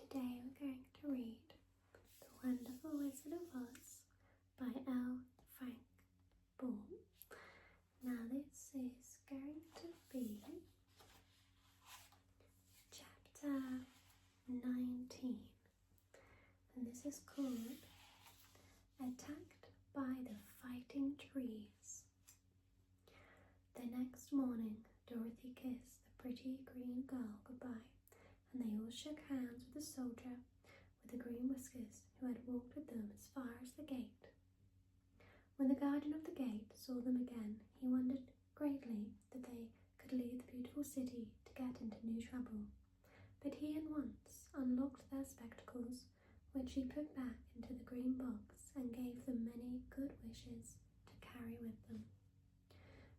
Today we're going to read The Wonderful Wizard of Oz by L.Frank Baum. Now this is going to be chapter 19, and this is called Attacked by the Fighting Trees. The next morning, Dorothy kissed the pretty green girl goodbye, and they all shook hands with the soldier with the green whiskers who had walked with them as far as the gate. When the guardian of the gate saw them again, he wondered greatly that they could leave the beautiful city to get into new trouble. But he at once unlocked their spectacles, which he put back into the green box and gave them many good wishes to carry with them.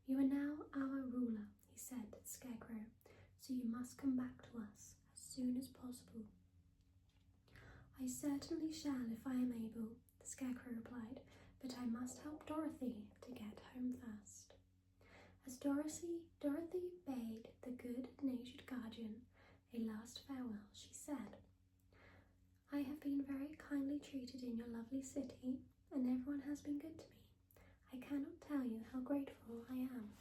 "You are now our ruler," he said to the Scarecrow, "so you must come back to us as soon as possible." "I certainly shall if I am able," the Scarecrow replied, "but I must help Dorothy to get home first." As Dorothy bade the good-natured guardian a last farewell, she said, "I have been very kindly treated in your lovely city, and everyone has been good to me. I cannot tell you how grateful I am."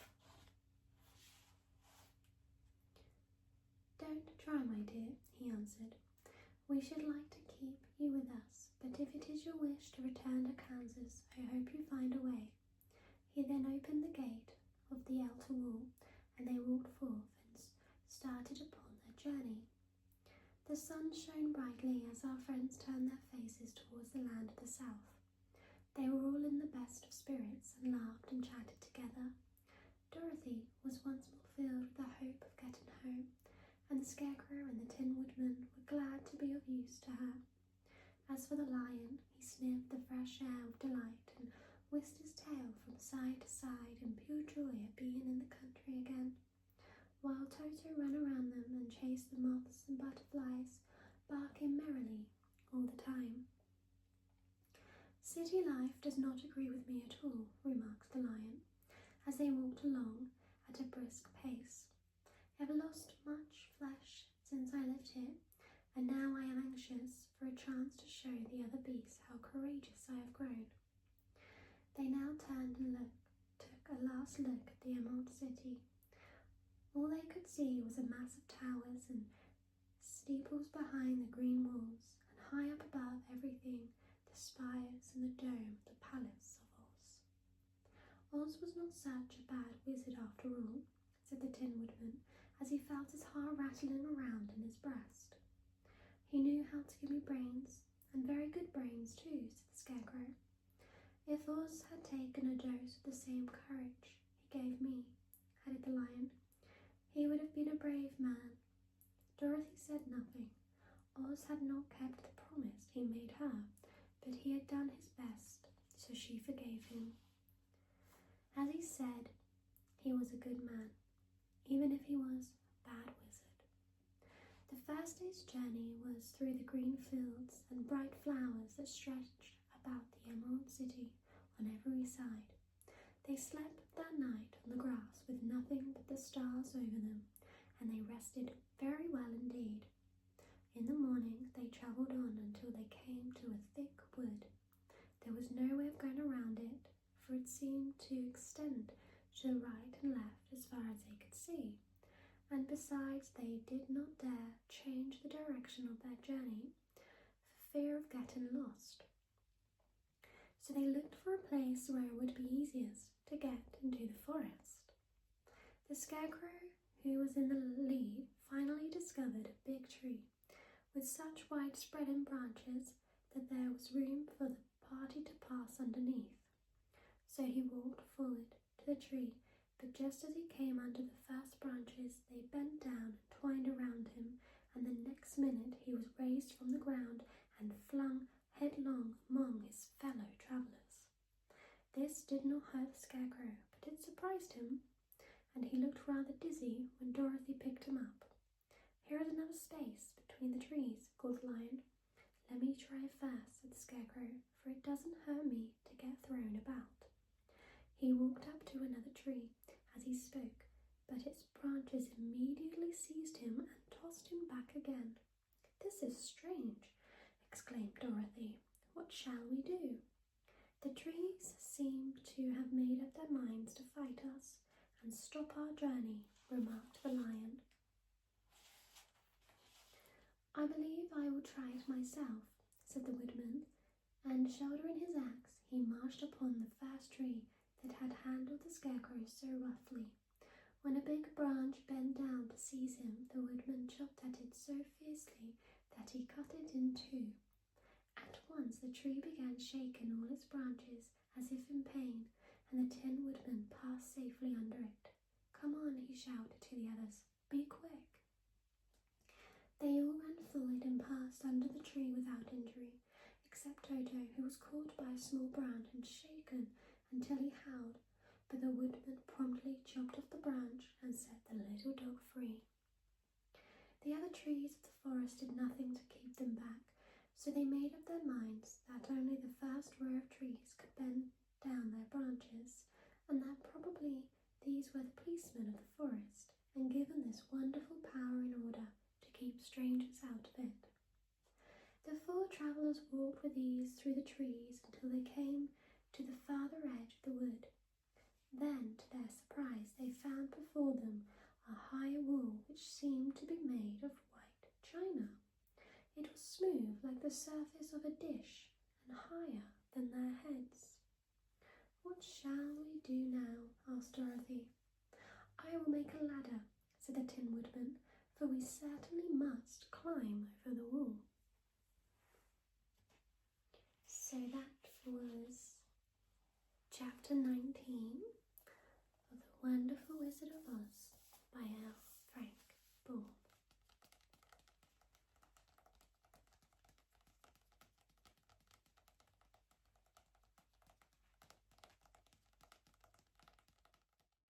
"Don't try, my dear," he answered. "We should like to keep you with us, but if it is your wish to return to Kansas, I hope you find a way." He then opened the gate of the outer wall, and they walked forth and started upon their journey. The sun shone brightly as our friends turned their faces towards the land of the south. They were all in the best of spirits and laughed and chatted together. Dorothy was once more filled with the hope of getting home, and the Scarecrow and the Tin Woodman were glad to be of use to her. As for the lion, he sniffed the fresh air with delight and whisked his tail from side to side in pure joy at being in the country again, while Toto ran around them and chased the moths and butterflies, barking merrily all the time. "City life does not agree with me at all," remarked the lion, as they walked along at a brisk pace. "I have lost much flesh since I lived here, and now I am anxious for a chance to show the other beasts how courageous I have grown." They now turned and took a last look at the Emerald City. All they could see was a mass of towers and steeples behind the green walls, and high up above everything, the spires and the dome of the Palace of Oz. "Oz was not such a bad wizard after all," said the Tin Woodman, as he felt his heart rattling around in his breast. "He knew how to give me brains, and very good brains too," said the Scarecrow. "If Oz had taken a dose of the same courage he gave me," added the lion, "he would have been a brave man." Dorothy said nothing. Oz had not kept the promise he made her, but he had done his best, so she forgave him. As he said, he was a good man, even if he was a bad wizard. The first day's journey was through the green fields and bright flowers that stretched about the Emerald City on every side. They slept that night on the grass with nothing but the stars over them, and they rested very well indeed. In the morning they travelled on until they came to a thick wood. There was no way of going around it, for it seemed to extend to the right and left as far as they could see, and besides they did not dare change the direction of their journey for fear of getting lost. So they looked for a place where it would be easiest to get into the forest. The Scarecrow, who was in the lead, finally discovered a big tree with such wide-spreading branches that there was room for the party to pass underneath. So he walked forward to the tree, but just as he came under the first branches, they bent down and twined around him, and the next minute he was raised from the ground and flung headlong among his fellow travellers. This did not hurt the Scarecrow, but it surprised him, and he looked rather dizzy when Dorothy picked him up. "Here is another space between the trees," called the lion. "Let me try first," said the Scarecrow, "for it doesn't hurt me to get thrown about." He walked up to another tree as he spoke, but its branches immediately seized him and tossed him back again. "This is strange," exclaimed Dorothy. "What shall we do?" "The trees seem to have made up their minds to fight us and stop our journey," remarked the lion. "I believe I will try it myself," said the woodman, and shouldering his axe, he marched upon the first tree that had handled the scarecrow so roughly. When a big branch bent down to seize him, the woodman chopped at it so fiercely that he cut it in two. At once the tree began shaking all its branches as if in pain, and the Tin Woodman passed safely under it. "Come on," he shouted to the others. "Be quick." They all ran for it and passed under the tree without injury, except Toto, who was caught by a small branch and shaken until he howled, but the woodman promptly chopped off the branch and set the little dog free. The other trees of the forest did nothing to keep them back, so they made up their minds that only the first row of trees could bend down their branches, and that probably these were the policemen of the forest, and given this wonderful power in order to keep strangers out of it. The four travellers walked with ease through the trees until they came to the farther edge of the wood. Then, to their surprise, they found before them a high wall which seemed to be made of white china. It was smooth like the surface of a dish and higher than their heads. "What shall we do now?" asked Dorothy. "I will make a ladder," said the Tin Woodman, "for we certainly must climb over the wall." So that was Chapter 19 of The Wonderful Wizard of Oz by L.Frank Baum.